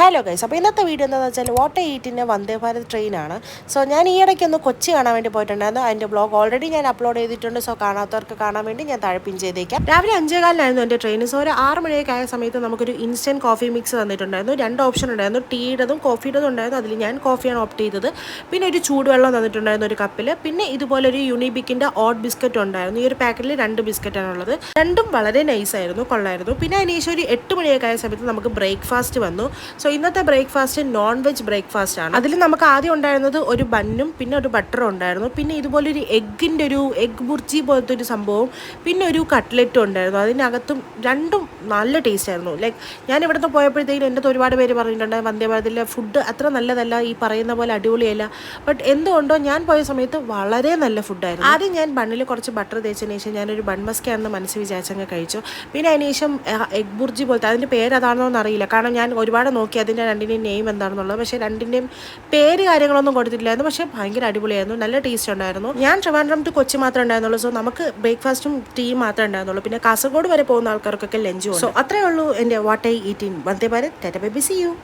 Hello guys, അപ്പോൾ ഇന്നത്തെ video എന്താണെന്ന് വെച്ചാൽ വാട്ട് ഈറ്റിൻ്റെ വന്ദേ ഭാരത് ട്രെയിനാണ്. സോ ഞാൻ ഈ ഇടയ്ക്കൊന്ന് കൊച്ചി കാണാൻ വേണ്ടി പോയിട്ടുണ്ടായിരുന്നു. അതിൻ്റെ ബ്ലോഗ് ഓൾറെഡി ഞാൻ അപ്ലോഡ് ചെയ്തിട്ടുണ്ട്. സോ കാണാത്തവർക്ക് കാണാൻ വേണ്ടി ഞാൻ താഴെ പിൻ ചെയ്തേക്കാം. രാവിലെ 5:15 എൻ്റെ ട്രെയിൻ. സോ ഒരു 6 മണിയൊക്കെ ആയ സമയത്ത് നമുക്കൊരു ഇൻസ്റ്റൻറ്റ് കോഫി മിക്സ് തന്നിട്ടുണ്ടായിരുന്നു. 2 ഓപ്ഷൻ ഉണ്ടായിരുന്നു, ടീയുടേതും കോഫിയുടേതും ഉണ്ടായിരുന്നു. അതിൽ ഞാൻ കോഫിയാണ് ഓപ്റ്റ് ചെയ്തത്. പിന്നെ ഒരു ചൂടുവെള്ളം തന്നിട്ടുണ്ടായിരുന്നു ഒരു കപ്പിൽ. പിന്നെ ഇതുപോലെ ഒരു യൂണിബിക്കിൻ്റെ ഓട്ട് ബിസ്ക്കറ്റ് ഉണ്ടായിരുന്നു. ഈ ഒരു പാക്കറ്റിൽ 2 ബിസ്ക്കറ്റാണുള്ളത്. രണ്ടും വളരെ നൈസായിരുന്നു, കൊള്ളായിരുന്നു. പിന്നെ അതിനുശേഷം ഒരു 8 മണിയൊക്കെ ആയ സമയത്ത് നമുക്ക് ബ്രേക്ക്ഫാസ്റ്റ് വന്നു. സോ ഇന്നത്തെ ബ്രേക്ക്ഫാസ്റ്റ് നോൺ വെജ് ബ്രേക്ക്ഫാസ്റ്റ് ആണ്. അതിൽ നമുക്ക് ആദ്യം ഉണ്ടായിരുന്നത് ഒരു ബന്നും പിന്നെ ഒരു ബട്ടറും ഉണ്ടായിരുന്നു. പിന്നെ ഇതുപോലെ ഒരു എഗ് ബുർജി പോലത്തെ ഒരു സംഭവവും പിന്നെ ഒരു കട്ട്ലറ്റും ഉണ്ടായിരുന്നു. അതിനകത്തും രണ്ടും നല്ല ടേസ്റ്റ് ആയിരുന്നു. ലൈക്ക് ഞാൻ ഇവിടുത്തെ പോയപ്പോഴത്തേക്കും എൻ്റെ ഒരുപാട് പേര് പറഞ്ഞിട്ടുണ്ട് വന്ദേ ഭാരതിലെ ഫുഡ് അത്ര നല്ലതല്ല, ഈ പറയുന്ന പോലെ അടിപൊളിയല്ല. ബട്ട് എന്തുകൊണ്ടോ ഞാൻ പോയ സമയത്ത് വളരെ നല്ല ഫുഡായിരുന്നു. ആദ്യം ഞാൻ ബണ്ണിൽ കുറച്ച് ബട്ടർ തേച്ചതിന് ശേഷം ഞാനൊരു ബൺ മസ്കാണെന്ന് മനസ്സിൽ വിചാരിച്ചങ്ങ് കഴിച്ചു. പിന്നെ അതിന് ശേഷം എഗ് ബുർജി പോലത്തെ, അതിൻ്റെ പേര് അതാണോ എന്നറിയില്ല, കാരണം ഞാൻ ഒരുപാട് നോക്കി അതിൻ്റെ രണ്ടിൻ്റെയും നെയിം എന്താണെന്നുള്ളത്. പക്ഷേ രണ്ടിൻ്റെയും പേര് കാര്യങ്ങളൊന്നും കൊടുത്തിട്ടില്ലായിരുന്നു. പക്ഷേ ഭയങ്കര അടിപൊളിയായിരുന്നു, നല്ല ടേസ്റ്റ് ഉണ്ടായിരുന്നു. ഞാൻ ട്രിവാൻഡ്രം ടു കൊച്ചി മാത്രമേ ഉണ്ടായിരുന്നുള്ളൂ. സോ നമുക്ക് ബ്രേക്ക്ഫാസ്റ്റും ടീയും മാത്രമേ ഉണ്ടായിരുന്നുള്ളൂ. പിന്നെ കാസർഗോഡ് വരെ പോകുന്ന ആൾക്കാർക്കൊക്കെ ലഞ്ചും. സോ അത്രയേ ഉള്ളൂ എൻ്റെ what I eat in Vande Bharat. Tata bye bye, see U.